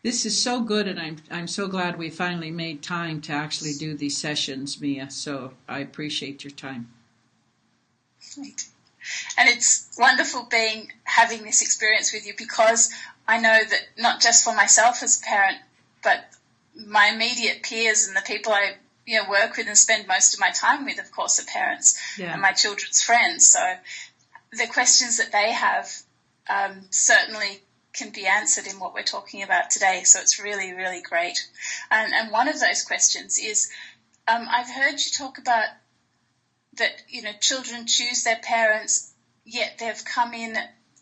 This is so good, and I'm so glad we finally made time to actually do these sessions, Mia. So I appreciate your time. And it's wonderful having this experience with you, because I know that not just for myself as a parent, but my immediate peers and the people I work with and spend most of my time with, of course, are parents and my children's friends. So the questions that they have certainly can be answered in what we're talking about today. So it's really, really great. And one of those questions is, I've heard you talk about that, children choose their parents, yet they've come in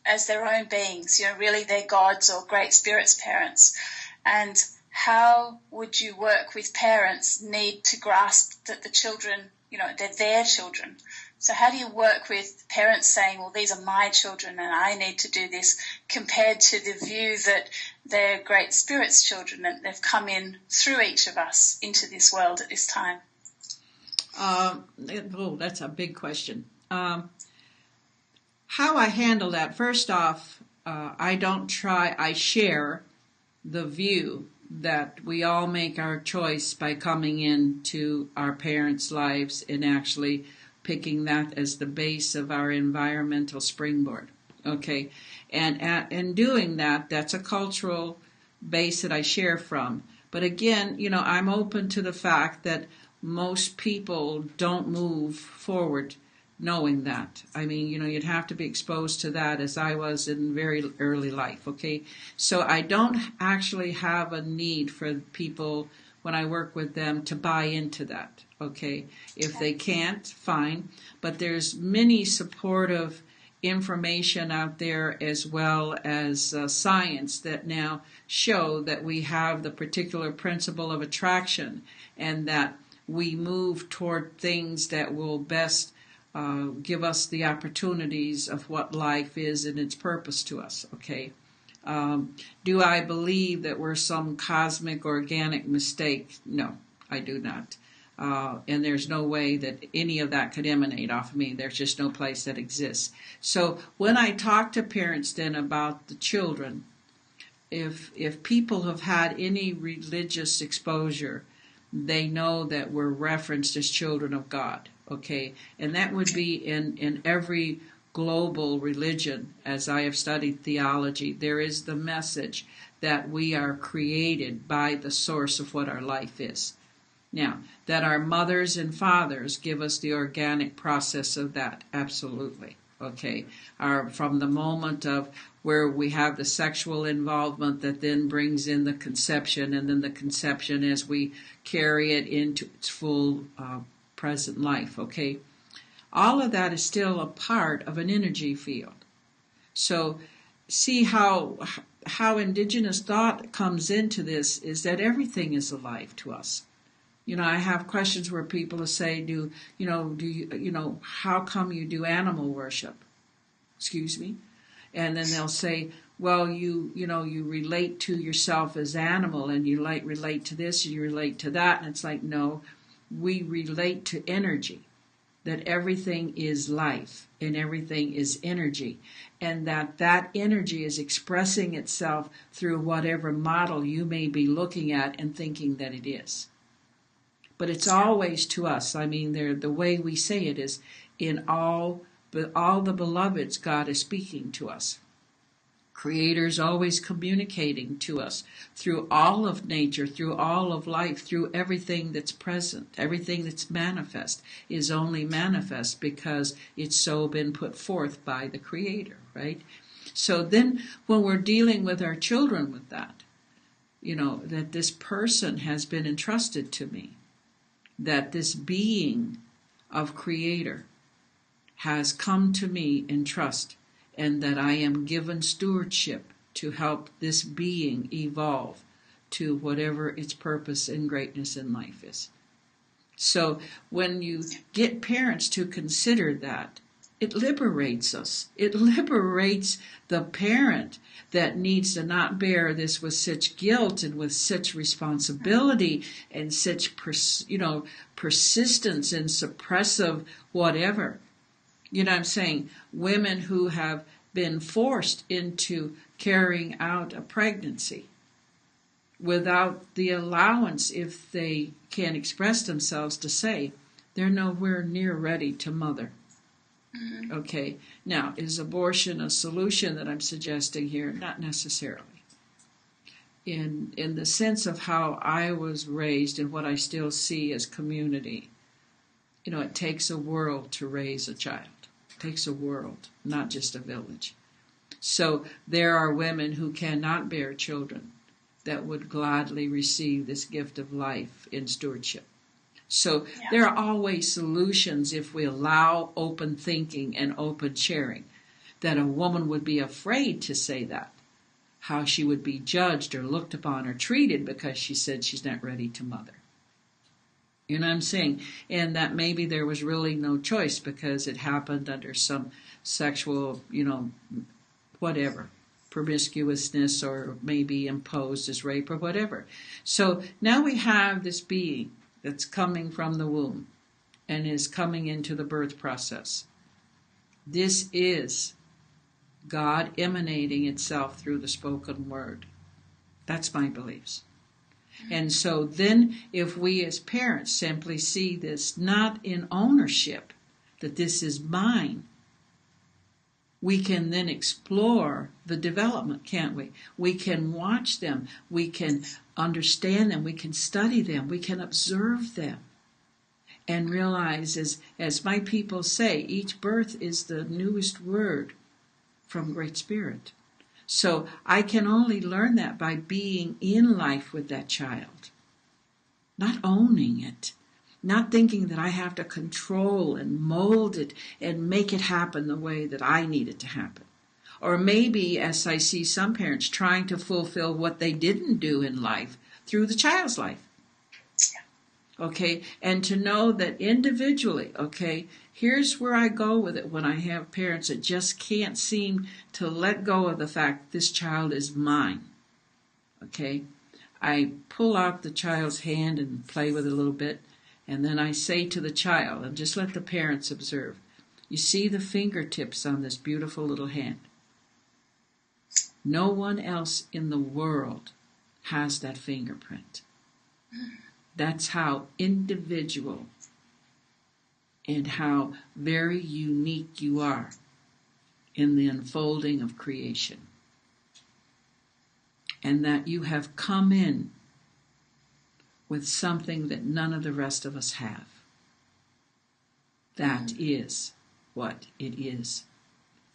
as their own beings, really they're God's or Great Spirit's parents. And how would you work with parents need to grasp that the children, they're their children? So how do you work with parents saying, well, these are my children and I need to do this, compared to the view that they're Great Spirit's children and they've come in through each of us into this world at this time? That's a big question. How I handle that, first off, I share the view that we all make our choice by coming into our parents' lives and actually picking that as the base of our environmental springboard. Okay, and in doing that, that's a cultural base that I share from. But again, I'm open to the fact that most people don't move forward knowing that. I mean, you'd have to be exposed to that, as I was in very early life, okay? So I don't actually have a need for people, when I work with them, to buy into that, okay? If they can't, fine. But there's many supportive information out there, as well as science, that now show that we have the particular principle of attraction, and that we move toward things that will best give us the opportunities of what life is and its purpose to us, okay? Do I believe that we're some cosmic organic mistake? No, I do not. And there's no way that any of that could emanate off of me. There's just no place that exists. So when I talk to parents then about the children, if people have had any religious exposure, they know that we're referenced as children of God, okay? And that would be in every global religion. As I have studied theology, there is the message that we are created by the source of what our life is. Now, that our mothers and fathers give us the organic process of that, absolutely, okay? From the moment of where we have the sexual involvement that then brings in the conception, and then the conception as we carry it into its full present life, okay? All of that is still a part of an energy field. So see how indigenous thought comes into this, is that everything is alive to us. I have questions where people say, how come you do animal worship? Excuse me? And then they'll say, well, you relate to yourself as animal, and you relate to this and you relate to that. And it's like, no, we relate to energy, that everything is life and everything is energy, and that energy is expressing itself through whatever model you may be looking at and thinking that it is. But it's always to us. I mean, the way we say it is, in all the beloveds, God is speaking to us. Creator's always communicating to us through all of nature, through all of life, through everything that's present. Everything that's manifest is only manifest because it's so been put forth by the Creator, right? So then when we're dealing with our children with that, that this person has been entrusted to me, that this being of Creator has come to me in trust, and that I am given stewardship to help this being evolve to whatever its purpose and greatness in life is. So when you get parents to consider that, it liberates us. It liberates the parent that needs to not bear this with such guilt and with such responsibility and such persistence and suppressive whatever. You know what I'm saying? Women who have been forced into carrying out a pregnancy. without the allowance, if they can't express themselves, to say they're nowhere near ready to mother. Mm-hmm. Okay, now, is abortion a solution that I'm suggesting here? Not necessarily. In the sense of how I was raised and what I still see as community, it takes a world to raise a child. It takes a world, not just a village. So there are women who cannot bear children that would gladly receive this gift of life in stewardship. So there are always solutions if we allow open thinking and open sharing. That a woman would be afraid to say that, how she would be judged or looked upon or treated because she said she's not ready to mother. You know what I'm saying? And that maybe there was really no choice because it happened under some sexual, whatever, promiscuousness, or maybe imposed as rape or whatever. So now we have this being that's coming from the womb and is coming into the birth process. This is God emanating itself through the spoken word. That's my beliefs. And so then if we as parents simply see this not in ownership, that this is mine, we can then explore the development, can't we? We can watch them. We can understand them. We can study them. We can observe them and realize, as my people say, each birth is the newest word from Great Spirit. So I can only learn that by being in life with that child, not owning it, not thinking that I have to control and mold it and make it happen the way that I need it to happen. Or maybe, as I see some parents, trying to fulfill what they didn't do in life through the child's life. Okay, and to know that individually, okay, here's where I go with it when I have parents that just can't seem to let go of the fact this child is mine. Okay, I pull out the child's hand and play with it a little bit, and then I say to the child, and just let the parents observe, you see the fingertips on this beautiful little hand. No one else in the world has that fingerprint. That's how individual and how very unique you are in the unfolding of creation. And that you have come in with something that none of the rest of us have. That is what it is.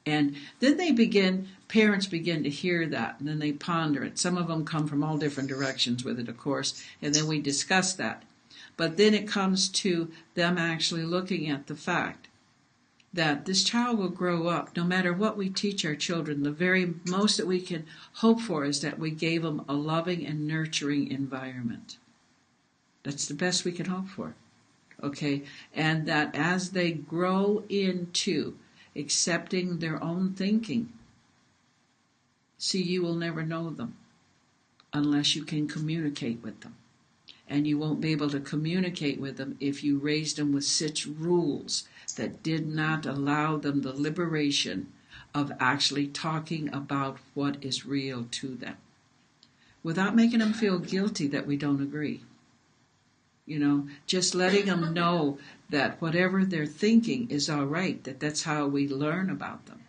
And then parents begin to hear that, and then they ponder it. Some of them come from all different directions with it, of course, and then we discuss that. But then it comes to them actually looking at the fact that this child will grow up. No matter what we teach our children, the very most that we can hope for is that we gave them a loving and nurturing environment. That's the best we can hope for. Okay? And that as they grow into accepting their own thinking, see, you will never know them unless you can communicate with them. And you won't be able to communicate with them if you raised them with such rules that did not allow them the liberation of actually talking about what is real to them, without making them feel guilty that we don't agree. Just letting them know that whatever they're thinking is all right, that's how we learn about them.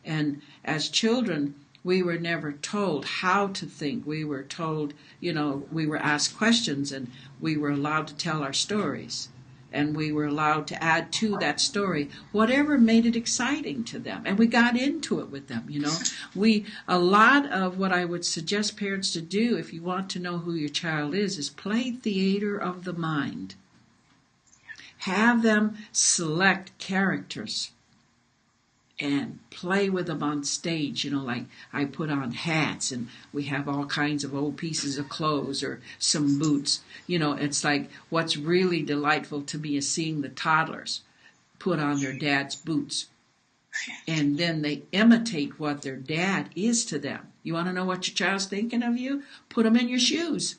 And as children, we were never told how to think. We were told, we were asked questions and we were allowed to tell our stories. And we were allowed to add to that story whatever made it exciting to them. And we got into it with them, A lot of what I would suggest parents to do if you want to know who your child is play theater of the mind. Have them select characters and play with them on stage, like I put on hats and we have all kinds of old pieces of clothes or some boots. It's like what's really delightful to me is seeing the toddlers put on their dad's boots. And then they imitate what their dad is to them. You want to know what your child's thinking of you? Put them in your shoes.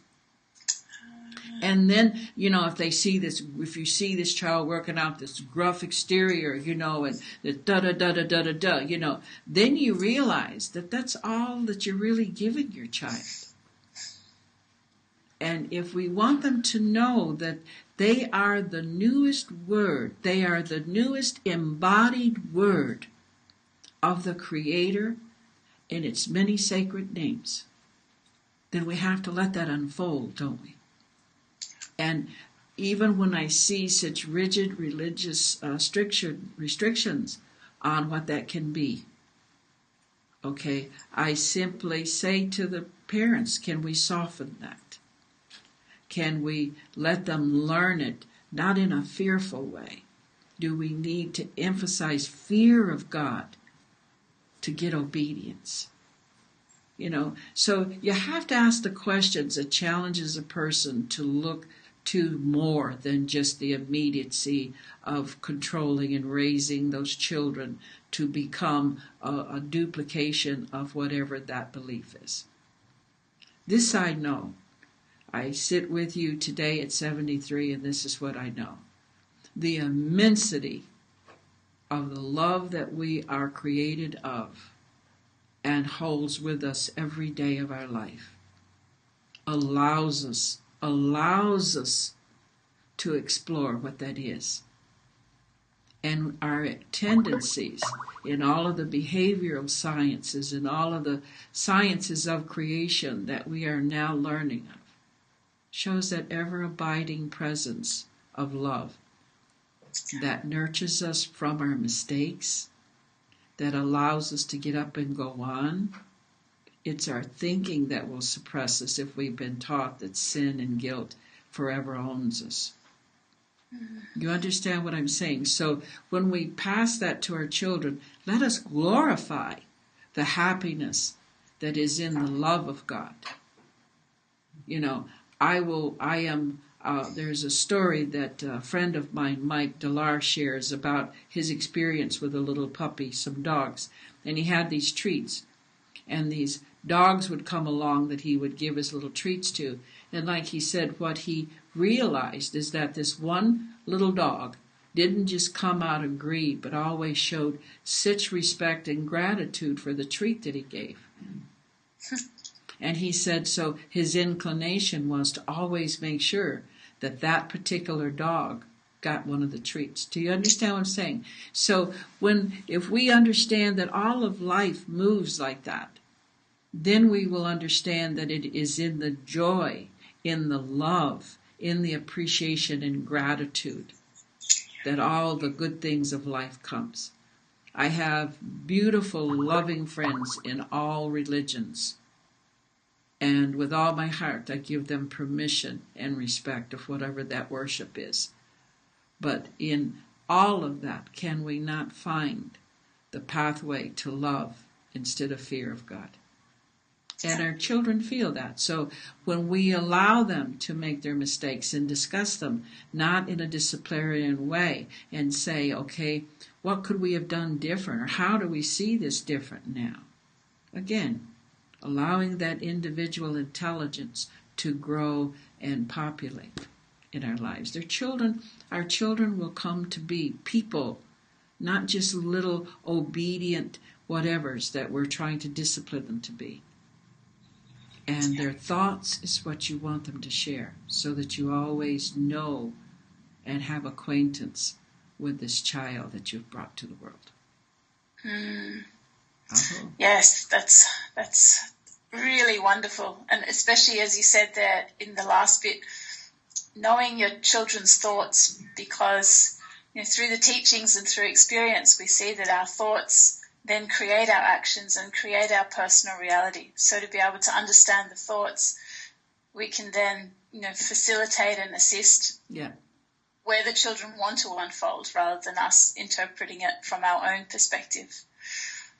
And then, if you see this child working out this gruff exterior, and the da-da-da-da-da-da-da, then you realize that that's all that you're really giving your child. And if we want them to know that they are the newest word, they are the newest embodied word of the Creator in its many sacred names, then we have to let that unfold, don't we? And even when I see such rigid religious restrictions on what that can be, okay, I simply say to the parents, can we soften that? Can we let them learn it, not in a fearful way? Do we need to emphasize fear of God to get obedience? So you have to ask the questions that challenges a person to look to more than just the immediacy of controlling and raising those children to become a duplication of whatever that belief is. This I know. I sit with you today at 73, and this is what I know. The immensity of the love that we are created of and holds with us every day of our life allows us to explore what that is. And our tendencies in all of the behavioral sciences and all of the sciences of creation that we are now learning of shows that ever-abiding presence of love that nurtures us from our mistakes, that allows us to get up and go on. It's our thinking that will suppress us if we've been taught that sin and guilt forever owns us. You understand what I'm saying? So when we pass that to our children, let us glorify the happiness that is in the love of God. There's a story that a friend of mine, Mike Delar, shares about his experience with a little puppy, some dogs. And he had these treats. And these dogs would come along that he would give his little treats to. And like he said, what he realized is that this one little dog didn't just come out of greed, but always showed such respect and gratitude for the treat that he gave. And he said so his inclination was to always make sure that that particular dog got one of the treats. Do you understand what I'm saying? So if we understand that all of life moves like that, then we will understand that it is in the joy, in the love, in the appreciation and gratitude that all the good things of life comes. I have beautiful, loving friends in all religions. And with all my heart, I give them permission and respect of whatever that worship is. But in all of that, can we not find the pathway to love instead of fear of God? And our children feel that. So when we allow them to make their mistakes and discuss them, not in a disciplinarian way, and say, okay, what could we have done different? Or how do we see this different now? Again, allowing that individual intelligence to grow and populate in our lives. Our children will come to be people, not just little obedient whatevers that we're trying to discipline them to be. And their thoughts is what you want them to share, so that you always know and have acquaintance with this child that you've brought to the world. Uh-huh. Yes, that's really wonderful. And especially as you said there in the last bit, knowing your children's thoughts, because through the teachings and through experience we see that our thoughts then create our actions and create our personal reality. So to be able to understand the thoughts, we can then facilitate and assist where the children want to unfold, rather than us interpreting it from our own perspective.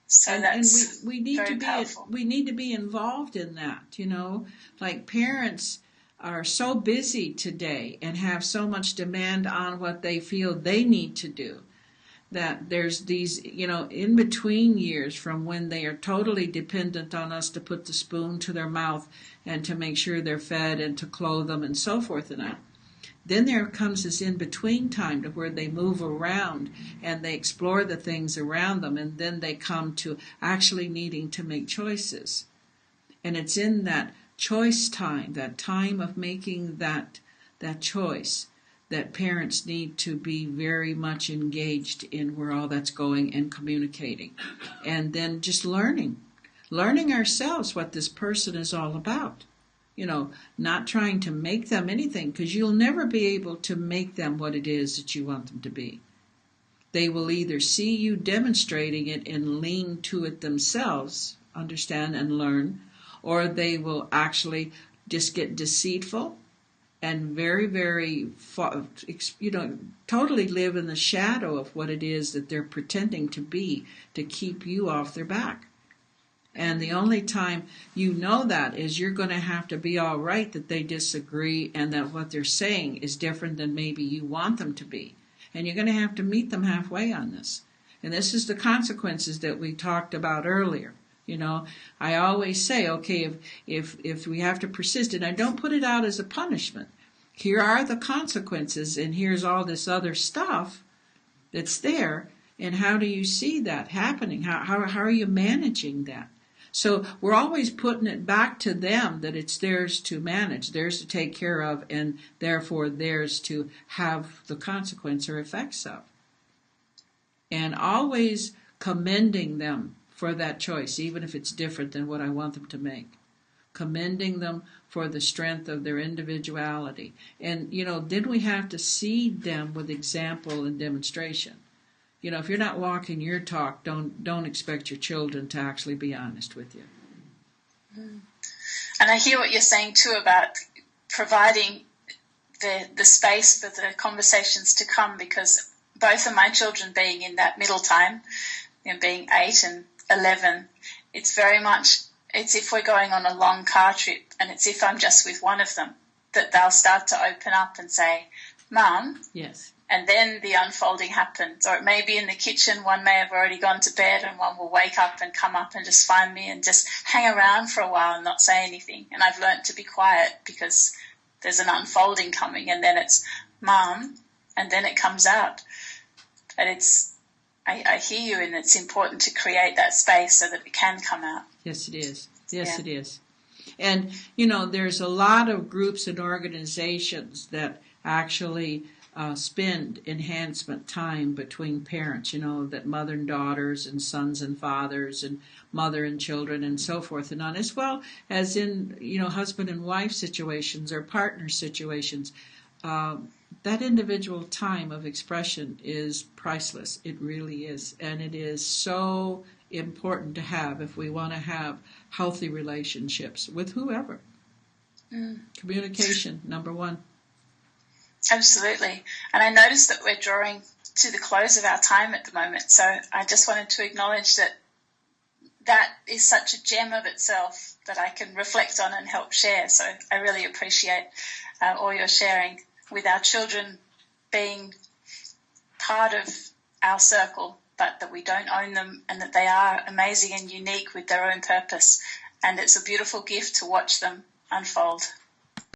So that's we need very to powerful. We need to be involved in that. Like parents are so busy today and have so much demand on what they feel they need to do, that there's these, in between years from when they are totally dependent on us to put the spoon to their mouth and to make sure they're fed and to clothe them and so forth and that. Then there comes this in-between time to where they move around and they explore the things around them, and then they come to actually needing to make choices. And it's in that choice time, that time of making that choice, that parents need to be very much engaged in where all that's going and communicating. And then just learning ourselves what this person is all about. Not trying to make them anything, because you'll never be able to make them what it is that you want them to be. They will either see you demonstrating it and lean to it themselves, understand and learn, or they will actually just get deceitful and very, very, totally live in the shadow of what it is that they're pretending to be to keep you off their back. And the only time you know that is you're going to have to be all right that they disagree and that what they're saying is different than maybe you want them to be. And you're going to have to meet them halfway on this. And this is the consequences that we talked about earlier. I always say, okay, if we have to persist, and I don't put it out as a punishment. Here are the consequences, and here's all this other stuff that's there. And how do you see that happening? How are you managing that? So we're always putting it back to them that it's theirs to manage, theirs to take care of, and therefore theirs to have the consequence or effects of. And always commending them for that choice, even if it's different than what I want them to make. Commending them for the strength of their individuality. And, then we have to seed them with example and demonstration. If you're not walking your talk, don't expect your children to actually be honest with you. And I hear what you're saying too about providing the space for the conversations to come, because both of my children being in that middle time, being 8 and 11, it's very much, it's if we're going on a long car trip and it's if I'm just with one of them, that they'll start to open up and say, Mum. Yes. And then the unfolding happens. Or it may be in the kitchen, one may have already gone to bed and one will wake up and come up and just find me and just hang around for a while and not say anything. And I've learned to be quiet because there's an unfolding coming, and then it's Mum, and then it comes out. But I hear you, and it's important to create that space so that it can come out. Yes, it is. Yes, it is. And, there's a lot of groups and organizations that actually spend enhancement time between parents, that mother and daughters and sons and fathers and mother and children and so forth and on, as well as in, husband and wife situations or partner situations. That individual time of expression is priceless. It really is. And it is so important to have if we want to have healthy relationships with whoever. Communication, number one. Absolutely. And I noticed that we're drawing to the close of our time at the moment. So I just wanted to acknowledge that is such a gem of itself that I can reflect on and help share. So I really appreciate all your sharing, with our children being part of our circle, but that we don't own them and that they are amazing and unique with their own purpose. And it's a beautiful gift to watch them unfold.